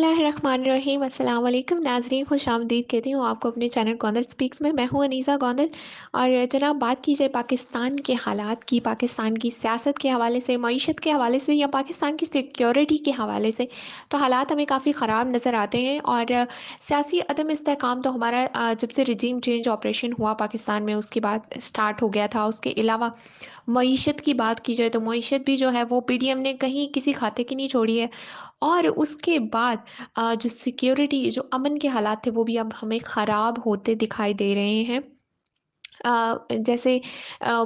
बिस्मिल्लाहिर्रहमानिर्रहीम अस्सलाम वालेकुम नाज़रीन खुशामदीद कहती हूँ आपको अपने चैनल गौंदल स्पीक्स में। मैं हूँ अनीसा गौंदल। और जनाब बात की जाए पाकिस्तान के हालात की, पाकिस्तान की सियासत के हवाले से, मईशत के हवाले से या पाकिस्तान की सिक्योरिटी के हवाले से, तो हालात हमें काफ़ी ख़राब नज़र आते हैं। और सियासी अदम इस्तेहकाम तो हमारा जब से रिजीम चेंज ऑपरेशन हुआ पाकिस्तान में उसके बाद स्टार्ट हो गया था। उसके अलावा मईशत की बात की जाए तो मईशत भी जो है वो पीडीएम ने कहीं किसी खाते की नहीं छोड़ी है। और उसके बाद जो सिक्योरिटी, जो अमन के हालात थे वो भी अब हमें ख़राब होते दिखाई दे रहे हैं। जैसे अ,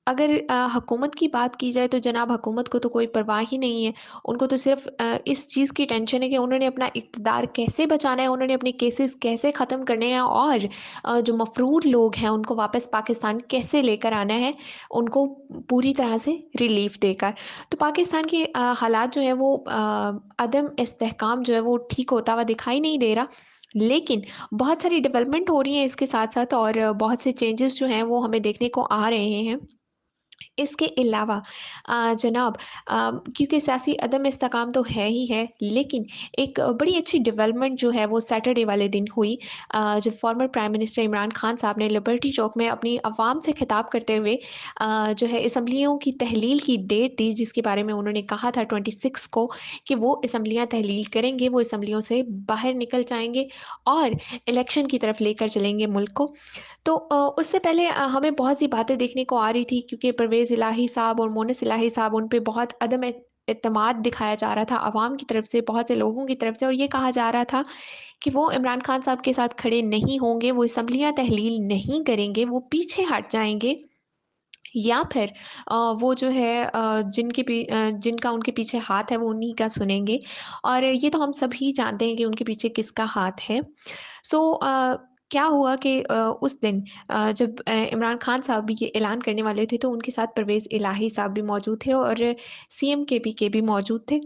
अगर हुकूमत की बात की जाए तो जनाब हुकूमत को तो कोई परवाह ही नहीं है। उनको तो सिर्फ़ इस चीज़ की टेंशन है कि उन्होंने अपना इक़्तिदार कैसे बचाना है, उन्होंने अपने केसेस कैसे ख़त्म करने हैं और जो मफ़रूर लोग हैं उनको वापस पाकिस्तान कैसे लेकर आना है, उनको पूरी तरह से रिलीफ़ देकर। तो पाकिस्तान के हालात जो है वो अदम इस्तेहकाम जो है वो ठीक होता हुआ दिखाई नहीं दे रहा। लेकिन बहुत सारी डेवलपमेंट हो रही है इसके साथ-साथ और बहुत से चेंजेस जो हैं वो हमें देखने को आ रहे हैं। इसके अलावा जनाब क्योंकि सियासी अदम इस्तेकाम तो है ही है, लेकिन एक बड़ी अच्छी डेवलपमेंट जो है वो सैटरडे वाले दिन हुई। जब former prime minister Imran Khan साहब ने लिबर्टी चौक में अपनी आवाम से खिताब करते हुए जो है असम्बलियों की तहलील की डेट दी, जिसके बारे में उन्होंने कहा था 26 को कि वो असम्बलियाँ तहलील करेंगे, वो असम्बलियों से बाहर निकल जाएँगे और इलेक्शन की तरफ लेकर चलेंगे मुल्क को। तो उससे पहले हमें बहुत सी बातें देखने को आ रही थी क्योंकि परवेज़ इलाही साहब और मोनिस इलाही साहब उन पे बहुत अदम एतमाद दिखाया जा रहा था अवाम की तरफ से, बहुत से लोगों की तरफ से, और ये कहा जा रहा था कि वो इमरान खान साहब के साथ खड़े नहीं होंगे, वो असम्बलियाँ तहलील नहीं करेंगे, वो पीछे हट जाएँगे या फिर वो जो है जिनका उनके पीछे हाथ है वो उन्हीं का सुनेंगे। और ये तो हम सभी जानते हैं कि उनके पीछे किसका हाथ है। सो क्या हुआ कि उस दिन जब इमरान खान साहब भी ये ऐलान करने वाले थे तो उनके साथ परवेज़ इलाही साहब भी मौजूद थे और सीएम के भी मौजूद थे।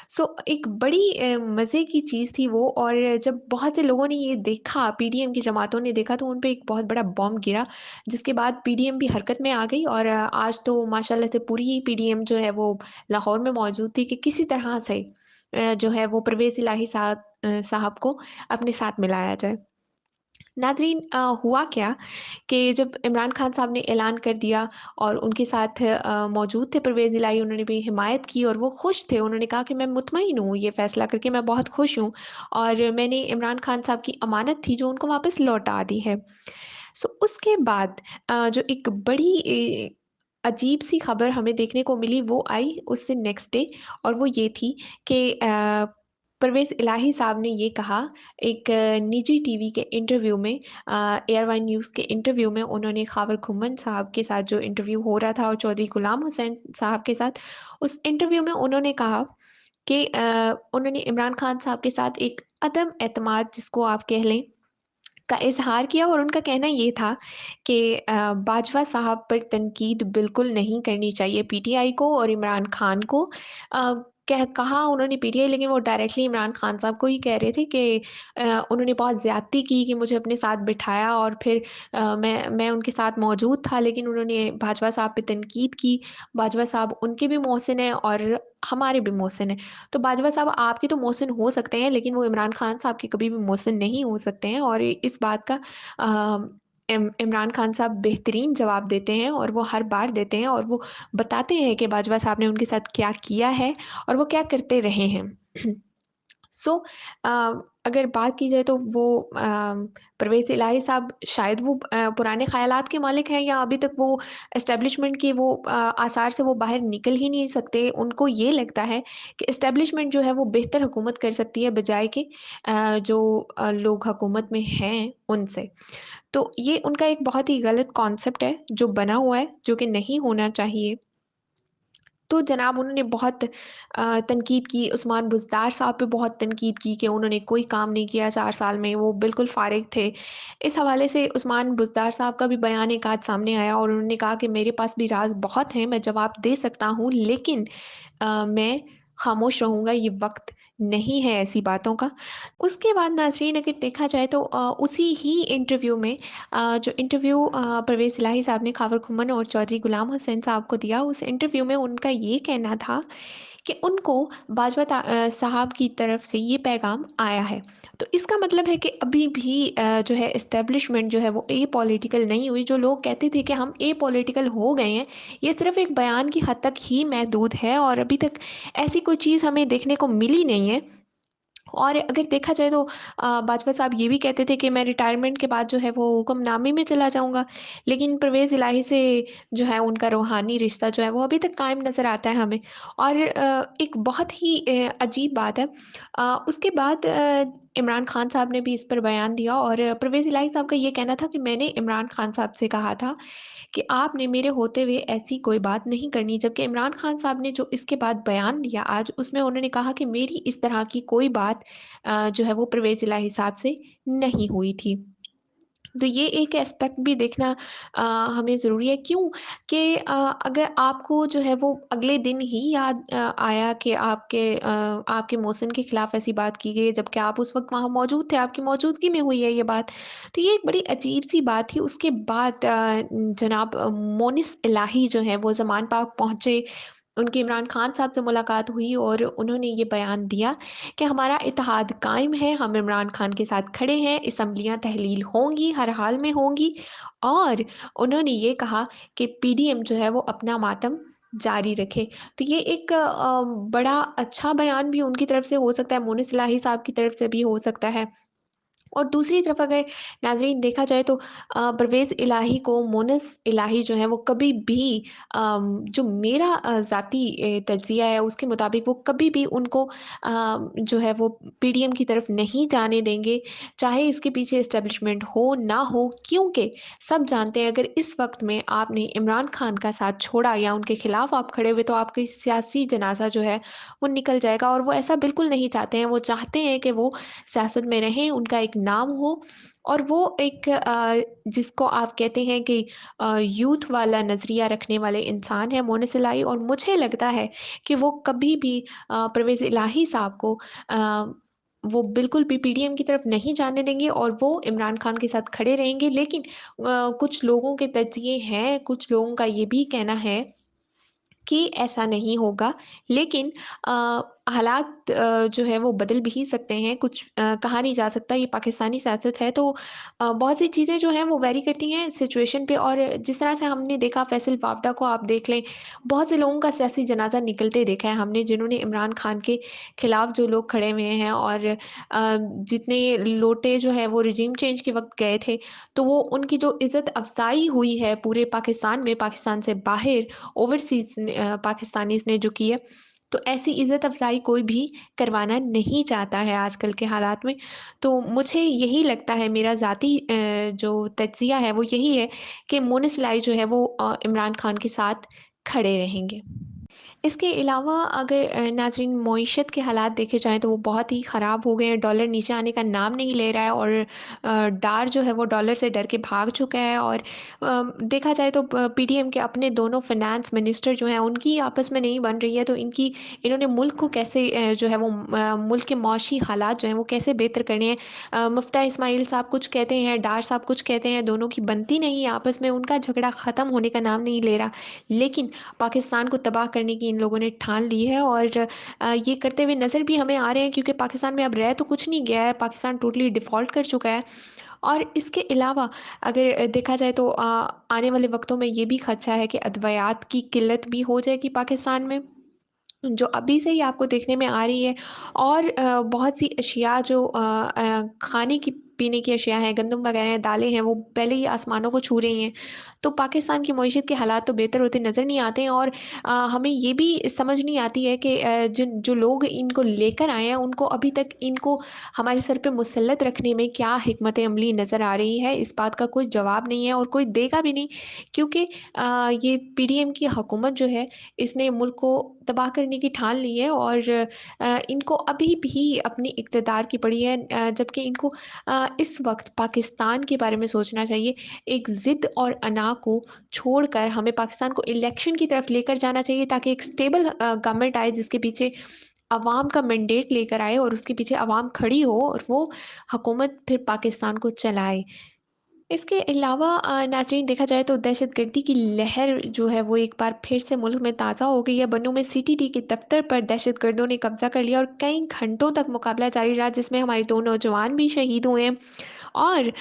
सो एक बड़ी मज़े की चीज़ थी वो। और जब बहुत से लोगों ने ये देखा, पीडीएम की जमातों ने देखा, तो उन पे एक बहुत बड़ा बॉम्ब गिरा, जिसके बाद पीडीएम भी हरकत में आ गई। और आज तो माशाल्लाह से पूरी पीडीएम जो है वो लाहौर में मौजूद थी कि किसी तरह से जो है वो परवेज़ इलाही साहब को अपने साथ मिलाया जाए। नाज़रीन हुआ क्या कि जब इमरान खान साहब ने ऐलान कर दिया और उनके साथ मौजूद थे परवेज़ इलाही, उन्होंने भी हिमायत की और वो खुश थे। उन्होंने कहा कि मैं मुतमईन हूँ ये फ़ैसला करके, मैं बहुत खुश हूँ और मैंने इमरान खान साहब की अमानत थी जो उनको वापस लौटा दी है। सो उसके बाद जो एक बड़ी अजीब-सी खबर हमें देखने को मिली वो आई उससे नेक्स्ट डे, और वो ये थी कि परवेज़ इलाही साहब ने ये कहा एक निजी टीवी के इंटरव्यू में, एयरवाइन न्यूज़ के इंटरव्यू में, उन्होंने ख़ावर खुम्मन साहब के साथ जो इंटरव्यू हो रहा था और चौधरी गुलाम हुसैन साहब के साथ, उस इंटरव्यू में उन्होंने कहा कि उन्होंने इमरान खान साहब के साथ एक अदम एतमाद जिसको आप कह लें का इज़हार किया और उनका कहना ये था कि बाजवा साहब पर तनकीद बिल्कुल नहीं करनी चाहिए पीटीआई को और इमरान खान को। कहा उन्होंने पीटीआई, लेकिन वो डायरेक्टली इमरान खान साहब को ही कह रहे थे कि उन्होंने बहुत ज़्यादती की कि मुझे अपने साथ बिठाया और फिर मैं उनके साथ मौजूद था, लेकिन उन्होंने बाजवा साहब पे तनकीद की। बाजवा साहब उनके भी मोहसिन हैं और हमारे भी मोहसिन हैं। तो बाजवा साहब आपके तो मोहसिन हो सकते हैं, लेकिन वो इमरान खान साहब के कभी भी मोहसिन नहीं हो सकते हैं। और इस बात का अ, इमरान खान साहब बेहतरीन जवाब देते हैं और वो हर बार देते हैं और वो बताते हैं कि बाजवा साहब ने उनके साथ क्या किया है और वो क्या करते रहे हैं। सो अ, अगर बात की जाए तो वो परवेज़ इलाही साहब शायद वो पुराने ख़यालात के मालिक हैं या अभी तक वो एस्टेब्लिशमेंट के वो आसार से वो बाहर निकल ही नहीं सकते। उनको ये लगता है कि एस्टेब्लिशमेंट जो है वो बेहतर हुकूमत कर सकती है बजाए कि जो लोग हुकूमत में हैं उनसे। तो ये उनका एक बहुत ही गलत कॉन्सेप्ट है जो बना हुआ है, जो कि नहीं होना चाहिए। तो जनाब उन्होंने बहुत तनकीद की, उस्मान बुज़दार साहब पे बहुत तनकीद की कि उन्होंने कोई काम नहीं किया 4 साल में, वो बिल्कुल फ़ारिग थे। इस हवाले से उस्मान बुज़दार साहब का भी बयान एक आज सामने आया और उन्होंने कहा कि मेरे पास भी राज़ बहुत हैं, मैं जवाब दे सकता हूँ, लेकिन मैं खामोश रहूँगा, ये वक़्त नहीं है ऐसी बातों का। उसके बाद नाज़रीन अगर देखा जाए तो उसी ही इंटरव्यू में जो इंटरव्यू परवेज़ इलाही साहब ने ख़ावर खुम्मन और चौधरी गुलाम हुसैन साहब को दिया, उस इंटरव्यू में उनका ये कहना था कि उनको बाजवा साहब की तरफ से ये पैगाम आया है। तो इसका मतलब है कि अभी भी जो है एस्टेब्लिशमेंट जो है वो एपॉलिटिकल नहीं हुई। जो लोग कहते थे कि हम एपॉलिटिकल हो गए हैं, ये सिर्फ़ एक बयान की हद तक ही महदूद है और अभी तक ऐसी कोई चीज़ हमें देखने को मिली नहीं है। और अगर देखा जाए तो बाजवा साहब ये भी कहते थे कि मैं रिटायरमेंट के बाद जो है वो हुक्मनामे में चला जाऊँगा। लेकिन परवेज़ इलाही से जो है उनका रूहानी रिश्ता जो है वो अभी तक कायम नज़र आता है हमें। और एक बहुत ही अजीब बात है, उसके बाद इमरान खान साहब ने भी इस पर बयान दिया और परवेज़ इलाही साहब का ये कहना था कि मैंने इमरान खान साहब से कहा था कि आपने मेरे होते हुए ऐसी कोई बात नहीं करनी। जबकि इमरान खान साहब ने जो इसके बाद बयान दिया आज, उसमें उन्होंने कहा कि मेरी इस तरह की कोई बात जो है वो परवेज़ इलाही साहब से नहीं हुई थी। तो ये एक एस्पेक्ट भी देखना अ, हमें ज़रूरी है। क्यों? कि अगर आपको जो है वो अगले दिन ही याद आया कि आपके मोहसिन के खिलाफ ऐसी बात की गई है, जबकि आप उस वक़्त वहाँ मौजूद थे, आपकी मौजूदगी में हुई है ये बात। तो ये एक बड़ी अजीब-सी बात थी। उसके बाद जनाब मोनिस इलाही जो हैं वो ज़मान पाक पहुँचे, उनकी इमरान खान साहब से मुलाकात हुई और उन्होंने ये बयान दिया कि हमारा इत्तेहाद कायम है, हम इमरान खान के साथ खड़े हैं, असम्बलियाँ तहलील होंगी, हर हाल में होंगी। और उन्होंने ये कहा कि पीडीएम जो है वो अपना मातम जारी रखे। तो ये एक बड़ा अच्छा बयान भी उनकी तरफ से हो सकता है, मोनिस इलाही साहब की तरफ से भी हो सकता है। और दूसरी तरफ अगर नाज़रीन देखा जाए तो परवेज़ इलाही को मोनिस इलाही जो है वो कभी भी जो मेरा ज़ाती तज्ज़िया है उसके मुताबिक वो कभी भी उनको जो है वो पीडीएम की तरफ नहीं जाने देंगे, चाहे इसके पीछे एस्टेब्लिशमेंट हो, ना हो। क्योंकि सब जानते हैं अगर इस वक़्त में आपने इमरान खान का साथ छोड़ा या उनके खिलाफ आप खड़े हुए तो आपकी सियासी जनाज़ा जो है वो निकल जाएगा और वो ऐसा बिल्कुल नहीं चाहते हैं। वो चाहते हैं कि वो सियासत में रहें, उनका एक नाम हो और वो एक जिसको आप कहते हैं कि यूथ वाला नज़रिया रखने वाले इंसान हैं मोनिस इलाही। और मुझे लगता है कि वो कभी भी परवेज़ इलाही साहब को वो बिल्कुल भी पीडीएम की तरफ नहीं जाने देंगे और वो इमरान खान के साथ खड़े रहेंगे। लेकिन कुछ लोगों के तज्ज़िये हैं, कुछ लोगों का ये भी कहना है कि ऐसा नहीं होगा। लेकिन हालात जो है वो बदल भी सकते हैं, कुछ कहा नहीं जा सकता, ये पाकिस्तानी सियासत है तो बहुत सी चीज़ें जो हैं वो वैरी करती हैं सिचुएशन पे। और जिस तरह से हमने देखा फैसल वावड़ा को आप देख लें, बहुत से लोगों का सियासी जनाज़ा निकलते देखा है हमने, जिन्होंने इमरान खान के खिलाफ जो लोग खड़े हुए हैं और जितने लोटे जो है वो रिजीम चेंज के वक़्त गए थे, तो वो उनकी जो इज़्ज़त अफ़ज़ाई हुई है पूरे पाकिस्तान में, पाकिस्तान से बाहर ओवरसीज़ ने पाकिस्तानीज़ ने जो की है, तो ऐसी इज़्ज़त अफ़ज़ाई कोई भी करवाना नहीं चाहता है आजकल के हालात में। तो मुझे यही लगता है, मेरा ज़ाती जो तज्ज़िया है वो यही है कि मोनिस इलाही जो है वो इमरान खान के साथ खड़े रहेंगे। इसके अलावा अगर नाज़रीन मईशत के हालात देखे जाएँ तो वो बहुत ही ख़राब हो गए हैं, डॉलर नीचे आने का नाम नहीं ले रहा है और डार जो है वो डॉलर से डर के भाग चुका है। और देखा जाए तो पीडीएम के अपने दोनों फाइनेंस मिनिस्टर जो हैं उनकी आपस में नहीं बन रही है, तो इन्होंने मुल्क को कैसे जो है वो मुल्क के मौशी हालात जो हैं वो कैसे बेहतर करने हैं। मुफ्ता इस्माइल साहब कुछ कहते हैं, डार साहब कुछ कहते हैं, दोनों की बनती नहीं है आपस में, उनका झगड़ा ख़त्म होने का नाम नहीं ले रहा। लेकिन पाकिस्तान को तबाह करने की इन लोगों ने ठान ली है और ये करते हुए नज़र भी हमें आ रहे हैं, क्योंकि पाकिस्तान में अब रह तो कुछ नहीं गया है, पाकिस्तान टोटली डिफ़ॉल्ट कर चुका है। और इसके अलावा अगर देखा जाए तो आने वाले वक़्तों में ये भी ख़दशा है कि अद्वियात की किल्लत भी हो जाएगी पाकिस्तान में, जो अभी से ही आपको देखने में आ रही है। और बहुत सी अशिया जो खाने की पीने की अशिया हैं, गंदम वगैरह हैं, दालें हैं, वो पहले ही आसमानों को छू रही हैं। तो पाकिस्तान की मईशत के हालात तो बेहतर होते नज़र नहीं आते हैं। और हमें ये भी समझ नहीं आती है कि जिन जो लोग इनको लेकर आए हैं, उनको अभी तक इनको हमारे सर पे मुसल्लत रखने में क्या हिकमत अमली नज़र आ रही है, इस बात का कोई जवाब नहीं है और कोई देगा भी नहीं। क्योंकि ये पीडीएम की हुकूमत जो है, इसने मुल्क को तबाह करने की ठान ली है और इनको अभी भी अपनी इक़्तिदार की पड़ी है, जबकि इनको इस वक़्त पाकिस्तान के बारे में सोचना चाहिए। एक ज़िद और अना को छोड़कर हमें पाकिस्तान को इलेक्शन की तरफ लेकर जाना चाहिए, ताकि एक स्टेबल गवर्नमेंट आए जिसके पीछे अवाम का मैंडेट लेकर आए और उसके पीछे अवाम खड़ी हो और वो हुकूमत फिर पाकिस्तान को चलाए। इसके अलावा नाज़रीन देखा जाए तो दहशतगर्दी की लहर जो है वो एक बार फिर से मुल्क में ताज़ा हो गई है। बन्नू में सीटीटी के दफ्तर पर दहशतगर्दों ने कब्ज़ा कर लिया और कई घंटों तक मुकाबला जारी रहा, जिसमें हमारे 2 नौजवान भी शहीद हुए हैं। और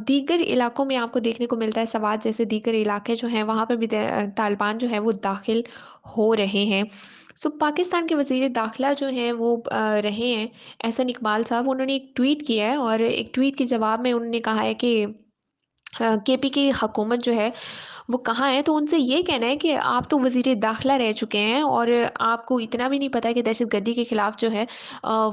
दीगर इलाकों में आपको देखने को मिलता है सवात जैसे दीगर इलाके जो हैं वहाँ पे भी तालिबान जो है वो दाखिल हो रहे हैं। सो पाकिस्तान के वज़ीर दाखिला जो हैं वो रहे हैं एहसन इकबाल साहब, उन्होंने एक ट्वीट किया है और एक ट्वीट के जवाब में उन्होंने कहा है कि केपी की हुकूमत जो है वो कहाँ है? तो उनसे ये कहना है कि आप तो वज़ीर दाखिला रह चुके हैं और आपको इतना भी नहीं पता कि दहशतगर्दी के खिलाफ जो है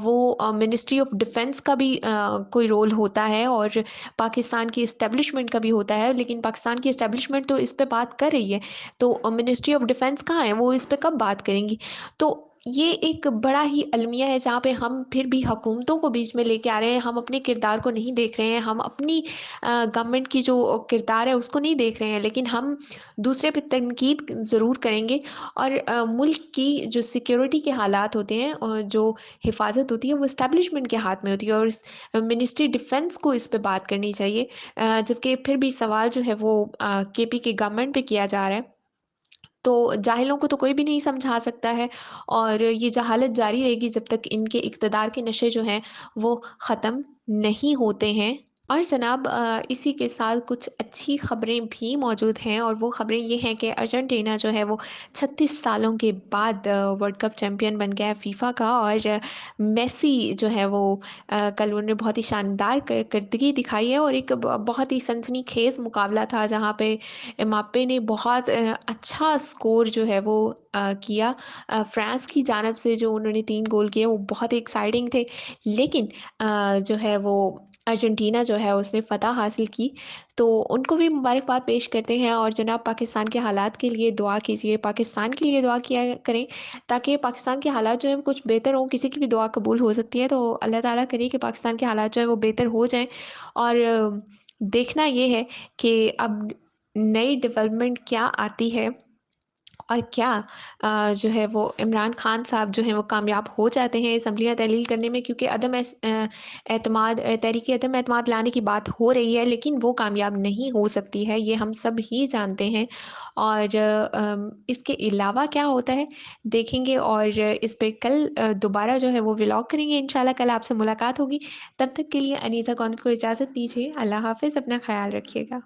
वो मिनिस्ट्री ऑफ डिफेंस का भी कोई रोल होता है और पाकिस्तान की एस्टेब्लिशमेंट का भी होता है। लेकिन पाकिस्तान की एस्टेब्लिशमेंट तो इस पे बात कर रही है, तो मिनिस्ट्री ऑफ डिफेंस कहाँ है? वो इस पे कब बात करेंगी? तो ये एक बड़ा ही अलमिया है जहाँ पे हम फिर भी हुकूमतों को बीच में लेके आ रहे हैं। हम अपने किरदार को नहीं देख रहे हैं, हम अपनी गवर्नमेंट की जो किरदार है उसको नहीं देख रहे हैं, लेकिन हम दूसरे पे तनकीद ज़रूर करेंगे और मुल्क की जो सिक्योरिटी के हालात होते हैं और जो हिफाज़त होती है वो एस्टेब्लिशमेंट के हाथ में होती है और मिनिस्ट्री डिफेंस को इस पे बात करनी चाहिए। जबकि फिर भी सवाल जो है वो केपी की गवर्नमेंट पे किया जा रहा है। तो जाहिलों को तो कोई भी नहीं समझा सकता है और ये जहालत जारी रहेगी जब तक इनके इक़्तिदार के नशे जो हैं वो ख़त्म नहीं होते हैं। और जनाब इसी के साथ कुछ अच्छी ख़बरें भी मौजूद हैं और वो ख़बरें ये हैं कि अर्जेंटीना जो है वो 36 सालों के बाद वर्ल्ड कप चैंपियन बन गया है फीफा का और मेसी जो है वो कल उन्होंने बहुत ही शानदार करदगी दिखाई है और एक बहुत ही सनसनीखेज़ मुकाबला था जहाँ पे एम्बाप्पे ने बहुत अच्छा स्कोर जो है वो किया। फ्रांस की जानिब से जो उन्होंने 3 गोल किए वो बहुत ही एक्साइटिंग थे। लेकिन जो है वो अर्जेंटीना जो है उसने फ़तह हासिल की, तो उनको भी मुबारकबाद पेश करते हैं और जनाब पाकिस्तान के हालात के लिए दुआ कीजिए, पाकिस्तान के लिए दुआ किया करें ताकि पाकिस्तान के हालात जो हैं वो कुछ बेहतर हों। किसी की भी दुआ कबूल हो सकती है, तो अल्लाह ताला करे कि पाकिस्तान के हालात जो हैं वो बेहतर हो जाएँ और देखना ये है कि अब नई डेवलपमेंट क्या आती है और क्या जो है वो इमरान खान साहब जो हैं वो कामयाब हो जाते हैं असम्बलियाँ तहलील करने में, क्योंकि एतमाद तहरीक अदम एतमाद लाने की बात हो रही है लेकिन वो कामयाब नहीं हो सकती है, ये हम सब ही जानते हैं। और इसके अलावा क्या होता है देखेंगे और इस पे कल दोबारा जो है वो व्लॉग करेंगे इंशाल्लाह। कल आपसे मुलाकात होगी, तब तक के लिए अनीसा कौंदर को इजाज़त दीजिए। अल्लाह हाफ़िज़, अपना ख़्याल रखिएगा।